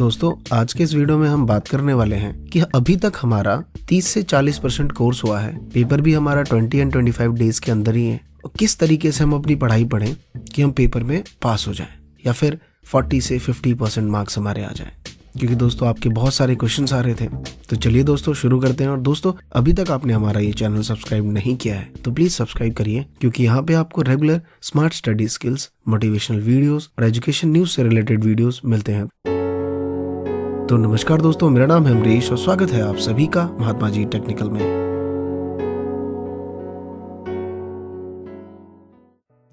दोस्तों आज के इस वीडियो में हम बात करने वाले हैं कि अभी तक हमारा 30 से 40% कोर्स हुआ है। पेपर भी हमारा 20 एंड 25 डेज के अंदर ही है और किस तरीके से हम अपनी पढ़ाई पढ़ें कि हम पेपर में पास हो जाएं या फिर 40 से 50% मार्क्स हमारे आ जाएं। क्योंकि दोस्तों आपके बहुत सारे क्वेश्चंस आ रहे थे। तो चलिए दोस्तों शुरू करते हैं। और दोस्तों अभी तक आपने हमारा ये चैनल सब्सक्राइब नहीं किया है तो प्लीज सब्सक्राइब करिए, क्योंकि यहाँ पे आपको regular smart study skills, motivational videos और एजुकेशन न्यूज से रिलेटेड वीडियोस मिलते हैं। तो नमस्कार दोस्तों, मेरा नाम है अमरीश और स्वागत है आप सभी का महात्मा जी टेक्निकल में।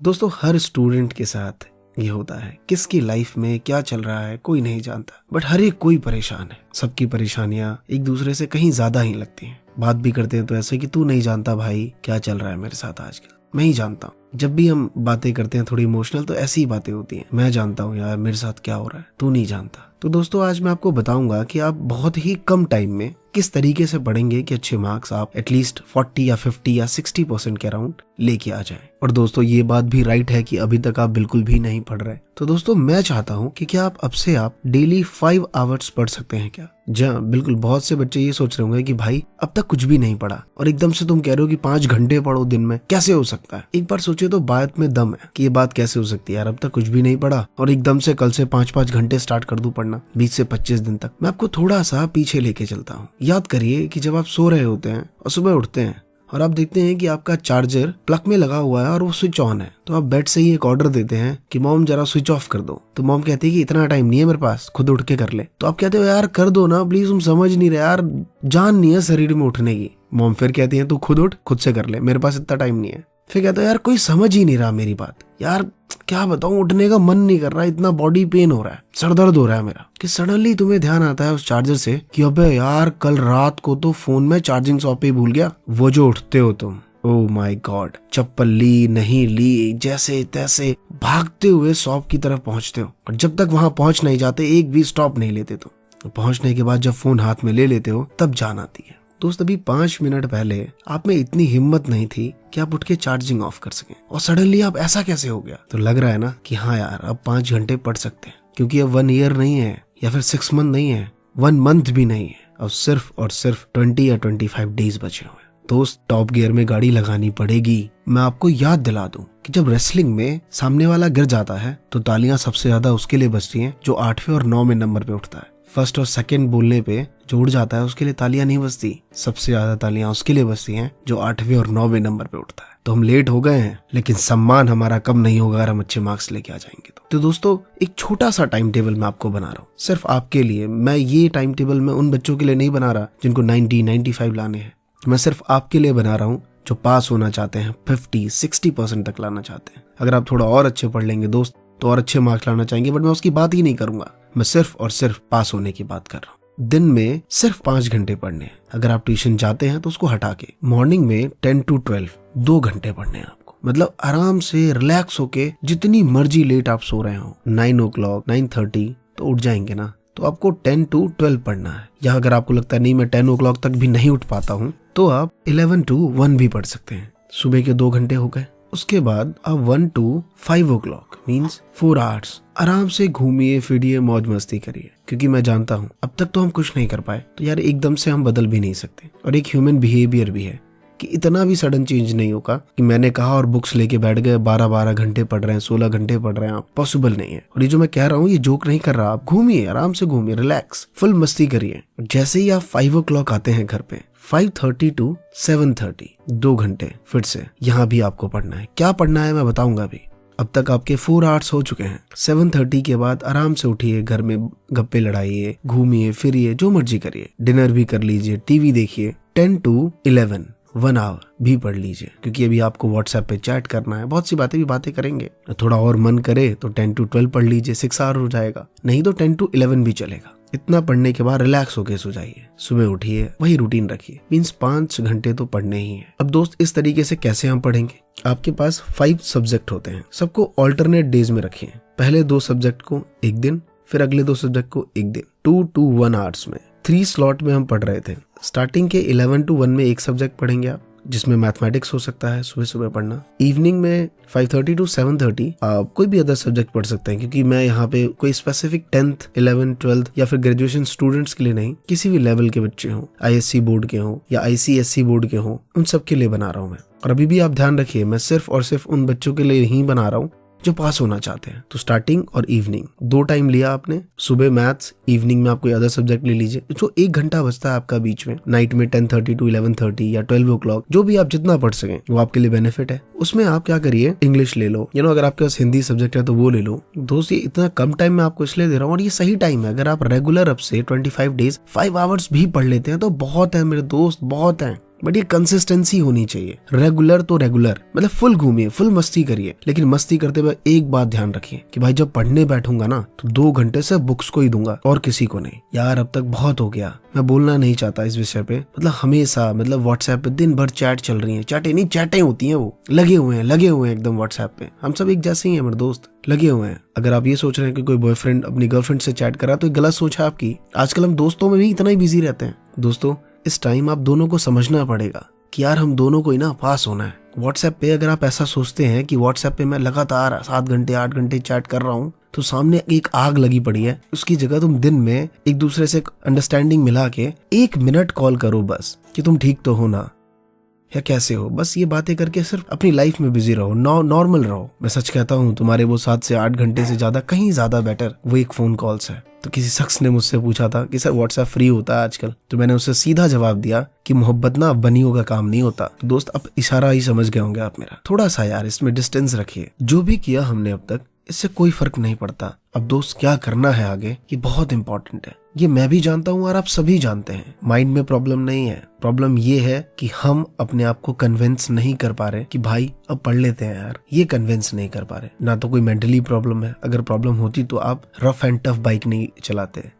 दोस्तों हर स्टूडेंट के साथ ये होता है, किसकी लाइफ में क्या चल रहा है कोई नहीं जानता, बट हर एक कोई परेशान है। सबकी परेशानियां एक दूसरे से कहीं ज्यादा ही लगती हैं। बात भी करते हैं तो ऐसे कि तू नहीं जानता भाई क्या चल रहा है मेरे साथ आजकल, मैं ही जानता हूँ। जब भी हम बातें करते हैं थोड़ी इमोशनल तो ऐसी ही बातें होती हैं, मैं जानता हूँ यार मेरे साथ क्या हो रहा है, तू नहीं जानता। तो दोस्तों आज मैं आपको बताऊंगा कि आप बहुत ही कम टाइम में किस तरीके से पढ़ेंगे कि अच्छे मार्क्स आप एटलीस्ट 40 या 50 या 60% के अराउंड लेके आ जाएं। और दोस्तों ये बात भी राइट है कि अभी तक आप बिल्कुल भी नहीं पढ़ रहे। तो दोस्तों मैं चाहता हूँ कि क्या आप अब से आप डेली 5 आवर्स पढ़ सकते हैं क्या? जहाँ बिल्कुल बहुत से बच्चे ये सोच रहे होंगे कि भाई अब तक कुछ भी नहीं पढ़ा और एकदम से तुम कह रहे हो कि 5 घंटे पढ़ो दिन में, कैसे हो सकता है? एक बार सोचिए तो बात में दम है कि ये बात कैसे हो सकती है यार, अब तक कुछ भी नहीं पढ़ा और एकदम से कल से 5-5 घंटे स्टार्ट कर दूं पढ़ना 20 से 25 दिन तक। मैं आपको थोड़ा सा पीछे लेके चलता हूँ। याद करिए कि जब आप सो रहे होते हैं और सुबह उठते हैं और आप देखते हैं कि आपका चार्जर प्लग में लगा हुआ है और वो स्विच ऑन है, तो आप बेड से ही एक ऑर्डर देते हैं कि मॉम जरा स्विच ऑफ कर दो। तो मॉम कहती है कि इतना टाइम नहीं है मेरे पास, खुद उठ के कर ले। तो आप कहते हो यार कर दो ना प्लीज, तुम समझ नहीं रहे यार, जान नहीं है शरीर में उठने की। मॉम फिर कहती है तू खुद उठ, खुद से कर ले, मेरे पास इतना टाइम नहीं है। फिर कहते हो यार कोई समझ ही नहीं रहा मेरी बात, यार क्या बताऊं, उठने का मन नहीं कर रहा, इतना बॉडी पेन हो रहा है, सर दर्द हो रहा है मेरा। कि सडनली तुम्हें ध्यान आता है उस चार्जर से कि अबे यार कल रात को तो फोन में चार्जिंग शॉप पे भूल गया। वो जो उठते हो तुम, ओह माय गॉड, चप्पल ली नहीं ली, जैसे तैसे भागते हुए शॉप की तरफ पहुंचते हो। और जब तक वहां पहुंच नहीं जाते एक भी स्टॉप नहीं लेते। तो पहुंचने के बाद जब फोन हाथ में ले लेते हो तब जान आती है। दोस्त अभी 5 मिनट पहले आप में इतनी हिम्मत नहीं थी कि आप उठ के चार्जिंग ऑफ कर सकें और सडनली आप ऐसा कैसे हो गया? तो लग रहा है ना कि हाँ यार अब 5 घंटे पढ़ सकते हैं, क्योंकि अब 1 ईयर नहीं है या फिर 6 मंथ नहीं है, 1 मंथ भी नहीं है, अब सिर्फ और सिर्फ 20 या 25 डेज बचे हुए हैं। दोस्त टॉप गियर में गाड़ी लगानी पड़ेगी। मैं आपको याद दिला दूं कि जब रेसलिंग में सामने वाला गिर जाता है तो तालियां सबसे ज्यादा उसके लिए बजती हैं जो 8वें और 9वें नंबर पे उठता है। फर्स्ट और सेकंड बोलने पे जो उड़ जाता है उसके लिए तालियां नहीं बजती, सबसे ज्यादा तालियां उसके लिए बजती हैं जो 8वें और 9वें नंबर पे उठता है। तो हम लेट हो गए हैं लेकिन सम्मान हमारा कम नहीं होगा अगर हम अच्छे मार्क्स लेके आ जाएंगे। तो दोस्तों एक छोटा सा टाइम टेबल मैं आपको बना रहा हूँ सिर्फ आपके लिए। मैं ये टाइम टेबल मैं उन बच्चों के लिए नहीं बना रहा जिनको 90-95 लाने हैं, मैं सिर्फ आपके लिए बना रहा हूँ जो पास होना चाहते हैं, 50-60% तक लाना चाहते हैं। अगर आप थोड़ा और अच्छे पढ़ लेंगे दोस्त तो और अच्छे मार्क्स लाना चाहेंगे, बट मैं उसकी बात ही नहीं करूंगा। मैं सिर्फ और सिर्फ पास होने की बात कर रहा हूँ। दिन में सिर्फ 5 घंटे पढ़ने हैं। अगर आप ट्यूशन जाते हैं तो उसको हटा के मॉर्निंग में 10 to 12 2 घंटे पढ़ने हैं आपको। मतलब आराम से रिलैक्स होके जितनी मर्जी लेट आप सो रहे हो, 9 o'clock 9:30 तो उठ जाएंगे ना, तो आपको 10 to 12 पढ़ना है। या अगर आपको लगता है नहीं मैं 10 o'clock तक भी नहीं उठ पाता हूँ तो आप 11 to 1 भी पढ़ सकते हैं। सुबह के 2 घंटे हो गए। उसके बाद आप 1 to 5 o'clock मीन्स 4 hours आराम से घूमिए फिरिए मौज मस्ती करिए, क्योंकि मैं जानता हूँ अब तक तो हम कुछ नहीं कर पाए, तो यार एकदम से हम बदल भी नहीं सकते। और एक ह्यूमन बिहेवियर भी है कि इतना भी सडन चेंज नहीं होगा कि मैंने कहा और बुक्स लेके बैठ गए 12-12 घंटे पढ़ रहे हैं, 16 घंटे पढ़ रहे हैं, पॉसिबल नहीं है। और ये जो मैं कह रहा हूँ ये जोक नहीं कर रहा, आप घूमिए आराम से, घूमिए, रिलैक्स, फुल मस्ती करिए। जैसे ही आप 5 o'clock आते हैं घर पे, 5:30 to 7:30 2 घंटे फिर से यहाँ भी आपको पढ़ना है। क्या पढ़ना है मैं बताऊंगा अभी। अब तक आपके 4 hours हो चुके हैं। 7:30 के बाद आराम से उठिए, घर में गप्पे लड़ाइए, घूमिए फिरिए, जो मर्जी करिए, डिनर भी कर लीजिए, टीवी देखिए। 10 to 11 1 hour भी पढ़ लीजिए, क्योंकि अभी आपको व्हाट्सएप पे चैट करना है, बहुत सी बातें करेंगे। थोड़ा और मन करे तो 10 to 12 पढ़ लीजिए, 6 hour हो जाएगा, नहीं तो 10 to 11 भी चलेगा। इतना पढ़ने के बाद रिलैक्स होके सो जाइए, सुबह उठिए, वही रूटीन रखिए, मीन्स 5 घंटे तो पढ़ने ही है। अब दोस्त इस तरीके से कैसे हम पढ़ेंगे? आपके पास 5 सब्जेक्ट होते हैं, सबको ऑल्टरनेट डेज में रखिए। पहले 2 सब्जेक्ट को एक दिन, फिर अगले 2 सब्जेक्ट को एक दिन, 2 to 1 hours में 3 स्लॉट में हम पढ़ रहे थे। स्टार्टिंग के 11 to 1 में एक सब्जेक्ट पढ़ेंगे आप, जिसमें मैथमेटिक्स हो सकता है सुबह सुबह पढ़ना। इवनिंग में 5:30 to 7:30 आप कोई भी अदर सब्जेक्ट पढ़ सकते हैं, क्योंकि मैं यहाँ पे कोई स्पेसिफिक 10th 11th 12th या फिर ग्रेजुएशन स्टूडेंट्स के लिए नहीं, किसी भी लेवल के बच्चे हों, ISC बोर्ड के हों या ICSC बोर्ड के हों, उन सब के लिए बना रहा हूँ मैं। और अभी भी आप ध्यान रखिए, मैं सिर्फ और सिर्फ उन बच्चों के लिए ही बना रहा हूँ जो पास होना चाहते हैं। तो स्टार्टिंग और इवनिंग 2 टाइम लिया आपने, सुबह मैथ्स, इवनिंग में आप कोई अदर सब्जेक्ट ले लीजिए। जो 1 घंटा बचता है आपका बीच में, नाइट में 10:30 to 11:30 या 12 o'clock, जो भी आप जितना पढ़ सकें वो आपके लिए बेनिफिट है। उसमें आप क्या करिए, इंग्लिश ले लो, अगर आपके पास हिंदी सब्जेक्ट है तो वो ले लो। दोस्त ये इतना कम टाइम में आपको इसलिए दे रहा हूँ, और ये सही टाइम है। अगर आप रेगुलर अब से 25 डेज 5 आवर्स भी पढ़ लेते हैं तो बहुत है मेरे दोस्त, बहुत है। बट ये कंसिस्टेंसी होनी चाहिए। रेगुलर तो रेगुलर, मतलब फुल घूमिए, फुल मस्ती करिए, लेकिन मस्ती करते हुए एक बात ध्यान रखिए कि भाई जब पढ़ने बैठूंगा ना तो 2 घंटे से बुक्स को ही दूंगा और किसी को नहीं। यार अब तक बहुत हो गया, मैं बोलना नहीं चाहता इस विषय पे। हमेशा व्हाट्सएप पे दिन भर चैट चल रही है, चैटें होती हैं, वो लगे हुए हैं एकदम व्हाट्सएप पे। हम सब एक जैसे ही हैं मेरे दोस्त, लगे हुए हैं। अगर आप ये सोच रहे हैं कि कोई बॉयफ्रेंड अपनी गर्लफ्रेंड से चैट कर रहा है तो गलत सोच है आपकी। आजकल हम दोस्तों में भी इतना ही बिजी रहते हैं। दोस्तों इस टाइम आप दोनों को समझना पड़ेगा कि यार हम दोनों को ही ना पास होना है। व्हाट्सएप पे अगर आप ऐसा सोचते हैं कि व्हाट्सएप पे मैं लगातार 7 घंटे 8 घंटे चैट कर रहा हूँ तो सामने एक आग लगी पड़ी है, उसकी जगह तुम दिन में एक दूसरे से अंडरस्टैंडिंग मिला के 1 मिनट कॉल करो बस, कि तुम ठीक तो हो ना या कैसे हो। बस ये बातें करके सिर्फ अपनी लाइफ में बिजी रहो, नॉर्मल रहो। मैं सच कहता हूँ, तुम्हारे वो 7 से 8 घंटे से ज्यादा, कहीं ज्यादा बेटर वो एक फोन कॉल्स है। तो किसी शख्स ने मुझसे पूछा था कि सर व्हाट्सएप फ्री होता है आजकल, तो मैंने उससे सीधा जवाब दिया कि मोहब्बत ना बनियों का काम नहीं होता। तो दोस्त अब इशारा ही समझ गए होंगे आप मेरा। थोड़ा सा यार इसमें डिस्टेंस रखिए। जो भी किया हमने अब तक, इससे कोई फर्क नहीं पड़ता। अब दोस्त क्या करना है आगे, ये बहुत इंपॉर्टेंट है। ये मैं भी जानता हूँ और आप सभी जानते हैं। माइंड में प्रॉब्लम नहीं है, प्रॉब्लम ये है कि हम अपने आप को कन्विंस नहीं कर पा रहे कि भाई अब पढ़ लेते हैं यार। ये कन्विंस नहीं कर पा रहे। ना तो कोई मेंटली प्रॉब्लम है, अगर प्रॉब्लम होती तो आप रफ एंड टफ बाइक नहीं चलाते,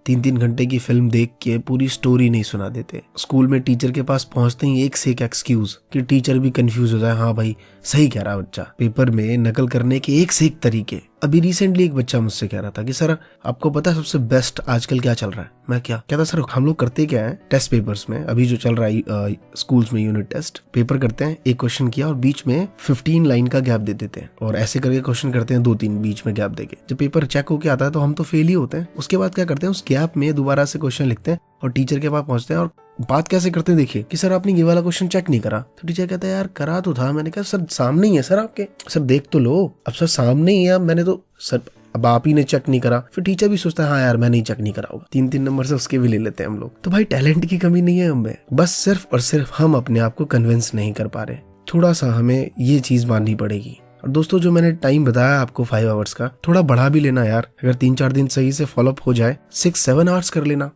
3-3 घंटे की फिल्म देख के पूरी स्टोरी नहीं सुना देते। स्कूल में टीचर के पास पहुंचते ही एक से एक एक्सक्यूज कि टीचर भी कंफ्यूज हो जाए, हाँ भाई सही कह रहा बच्चा। पेपर में नकल करने के एक से एक तरीके। अभी रिसेंटली एक बच्चा मुझसे कह रहा था कि सर आपको पता है सबसे बेस्ट आजकल क्या चल रहा है। मैं क्या कहता, सर हम लोग करते क्या है टेस्ट पेपर्स में, अभी जो चल रहा है स्कूल्स में यूनिट टेस्ट पेपर करते हैं, एक क्वेश्चन किया और बीच में 15 लाइन का गैप दे देते हैं, और ऐसे करके क्वेश्चन करते हैं 2-3 बीच में गैप देके। जब पेपर चेक होके आता है तो हम तो फेल ही होते हैं। उसके बाद क्या करते हैं, उस गैप में दोबारा से क्वेश्चन लिखते हैं और टीचर के पास पहुंचते हैं और बात कैसे करते हैं देखिए कि सर आपने ये वाला क्वेश्चन चेक नहीं करा। तो टीचर कहता है यार करा तो था। मैंने कहा सर सामने ही है सर आपके, सर देख तो लो। अब सर सामने ही है, मैंने तो सर अब आप ही ने चेक नहीं करा। फिर टीचर भी सोचता है हाँ यार मैंने ही चेक नहीं करा होगा। 3-3 नंबर से उसके भी ले लेते हैं हम लोग। तो भाई टैलेंट की कमी नहीं है हमें, बस सिर्फ और सिर्फ हम अपने आप को कन्विंस नहीं कर पा रहे। थोड़ा सा हमें ये चीज माननी पड़ेगी। और दोस्तों जो मैंने टाइम बताया आपको 5 आवर्स का, थोड़ा बढ़ा भी लेना यार। अगर 3-4 दिन सही से फॉलोअप हो जाए 6-7 आवर्स कर लेना।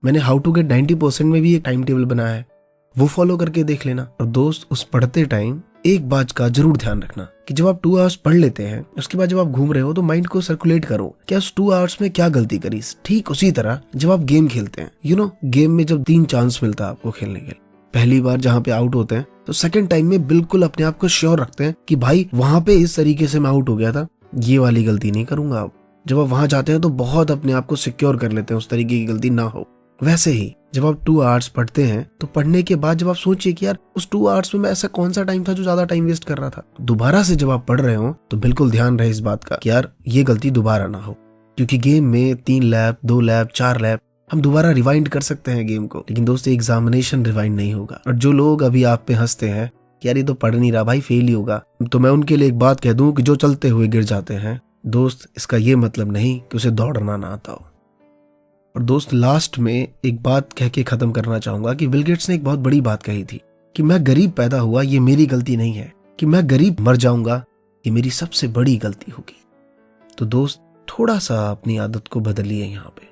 मैंने हाउ टू गेट 90% में भी एक टाइम टेबल बनाया है, वो फॉलो करके देख लेना। और दोस्त उस पढ़ते टाइम एक बात का जरूर ध्यान रखना कि जब आप 2 आवर्स पढ़ लेते हैं उसके बाद जब आप घूम रहे हो तो माइंड को सर्कुलेट करो क्या उस 2 आवर्स में क्या गलती करी। ठीक उसी तरह जब आप गेम खेलते हैं, गेम में जब 3 चांस मिलता है आपको खेलने के लिए, पहली बार जहाँ पे आउट होते हैं तो सेकंड टाइम में बिल्कुल अपने आप को श्योर रखते हैं कि भाई वहां पे इस तरीके से मैं आउट हो गया था, ये वाली गलती नहीं करूंगा। अब जब आप वहां जाते हैं तो बहुत अपने आप को सिक्योर कर लेते हैं उस तरीके की गलती ना हो। वैसे ही जब आप 2 आवर्स पढ़ते हैं तो पढ़ने के बाद जब आप सोचिए कि यार उस 2 आवर्स में मैं ऐसा कौन सा टाइम था जो ज्यादा टाइम वेस्ट कर रहा था, दोबारा से जब आप पढ़ रहे हो तो बिल्कुल ध्यान रहे इस बात का कि यार ये गलती दोबारा ना हो। क्योंकि गेम में 3 लैप 2 लैप 4 लैप हम दोबारा रिवाइंड कर सकते हैं गेम को, लेकिन दोस्तों एग्जामिनेशन रिवाइंड नहीं होगा। और जो लोग अभी आप पे हंसते हैं कि यार ये तो पढ़ नहीं रहा भाई फेल ही होगा, तो मैं उनके लिए एक बात कह दूं कि जो चलते हुए गिर जाते हैं दोस्त, इसका ये मतलब नहीं कि उसे दौड़ना ना आता हो। और दोस्त लास्ट में एक बात कह के खत्म करना चाहूंगा कि बिल गेट्स ने एक बहुत बड़ी बात कही थी कि मैं गरीब पैदा हुआ ये मेरी गलती नहीं है, कि मैं गरीब मर जाऊंगा ये मेरी सबसे बड़ी गलती होगी। तो दोस्त थोड़ा सा अपनी आदत को बदलिए। यहाँ पे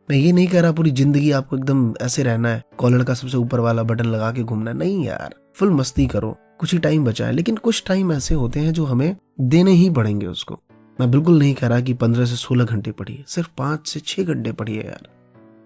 मैं ये नहीं कह रहा पूरी जिंदगी आपको एकदम ऐसे रहना है, कॉलर का सबसे ऊपर वाला बटन लगा के घूमना, नहीं यार, फुल मस्ती करो, कुछ ही टाइम बचा है। लेकिन कुछ टाइम ऐसे होते हैं जो हमें देने ही पड़ेंगे उसको। मैं बिल्कुल नहीं कह रहा कि 15 से 16 घंटे पढ़िए, सिर्फ 5 से 6 घंटे पढ़िए यार,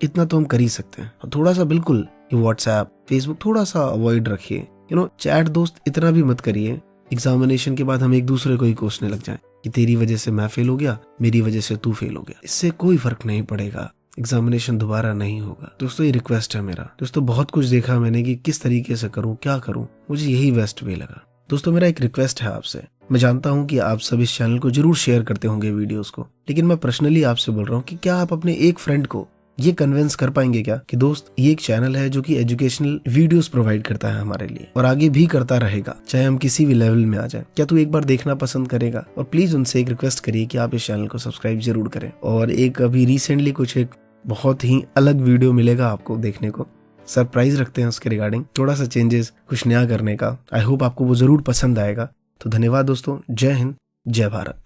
इतना तो हम कर ही सकते हैं। और थोड़ा सा बिल्कुल व्हाट्सएप फेसबुक थोड़ा सा अवॉइड रखिए। चैट दोस्त इतना भी मत करिए एग्जामिनेशन के बाद हम एक दूसरे को ही कोसने लग जाएं कि तेरी वजह से मैं फेल हो गया, मेरी वजह से तू फेल हो गया। इससे कोई फर्क नहीं पड़ेगा। एग्जामिनेशन दोबारा नहीं होगा। दोस्तों ये रिक्वेस्ट है मेरा। दोस्तों बहुत कुछ देखा मैंने कि किस तरीके से करूं, क्या करूं, मुझे यही बेस्ट वे लगा। दोस्तों मेरा एक रिक्वेस्ट है आपसे। मैं जानता हूं कि आप सब इस चैनल को जरूर शेयर करते होंगे वीडियोस को, लेकिन मैं पर्सनली आपसे बोल रहा हूं कि क्या आप अपने एक फ्रेंड को ये कन्विंस कर पाएंगे क्या कि दोस्त ये एक चैनल है जो कि एजुकेशनल वीडियोस प्रोवाइड करता है हमारे लिए और आगे भी करता रहेगा, चाहे हम किसी भी लेवल में आ जाए। क्या तू एक बार देखना पसंद करेगा? और प्लीज उनसे एक रिक्वेस्ट करिए कि आप इस चैनल को सब्सक्राइब जरूर करें। और एक अभी रिसेंटली कुछ एक बहुत ही अलग वीडियो मिलेगा आपको देखने को, सरप्राइज रखते हैं उसके रिगार्डिंग, थोड़ा सा चेंजेस, कुछ नया करने का। आई होप आपको वो जरूर पसंद आएगा। तो धन्यवाद दोस्तों, जय हिंद, जय भारत।